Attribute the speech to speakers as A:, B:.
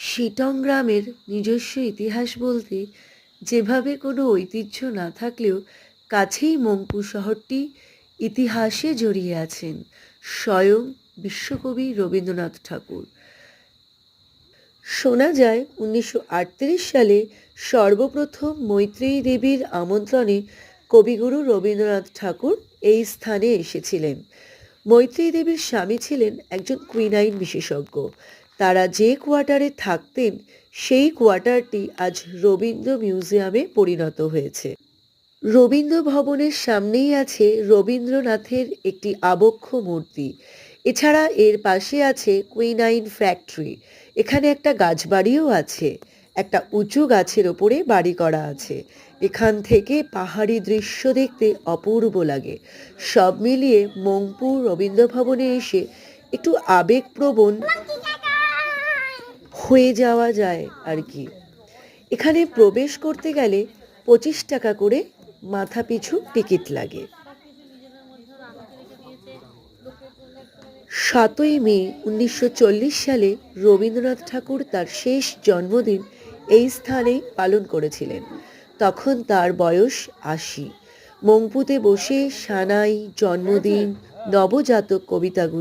A: শিটং গ্রামের নিজস্ব ইতিহাস বলতে যেভাবে কোনো ঐতিহ্য না থাকলেও কাছেই মংপু শহরটি ইতিহাসে জড়িয়ে আছেন স্বয়ং বিশ্বকবি রবীন্দ্রনাথ ঠাকুর। শোনা যায় 1938 সালে সর্বপ্রথম মৈত্রেয়ী দেবীর আমন্ত্রণে কবিগুরু রবীন্দ্রনাথ ঠাকুর এই স্থানে এসেছিলেন। মৈত্রেয়ী দেবীর স্বামী ছিলেন একজন কুইনাইন বিশেষজ্ঞ। তারা যে কোয়ার্টারে থাকতেন সেই কোয়ার্টারটি আজ রবীন্দ্র মিউজিয়ামে পরিণত হয়েছে। রবীন্দ্র ভবনের সামনেই আছে রবীন্দ্রনাথের একটি আবক্ষ মূর্তি। এছাড়া এর পাশে আছে কুইনাইন ফ্যাক্টরি। এখানে একটা গাছবাড়িও আছে, একটা উঁচু গাছের ওপরে বাড়ি করা আছে। এখান থেকে পাহাড়ি দৃশ্য দেখতে অপূর্ব লাগে। সব মিলিয়ে মংপু রবীন্দ্র ভবনে এসে একটু আবেগপ্রবণ হয়ে যাওয়া যায় আর কি। এখানে প্রবেশ করতে গেলে 25 টাকা করে মাথা পিছু টিকিট লাগে। 7ই মে 1940 সালে রবীন্দ্রনাথ ঠাকুর তার শেষ জন্মদিন এই স্থানেই পালন করেছিলেন। তখন তার বয়স 80। মংপুতে বসে সানাই, জন্মদিন, নবজাতক কবিতাগুলো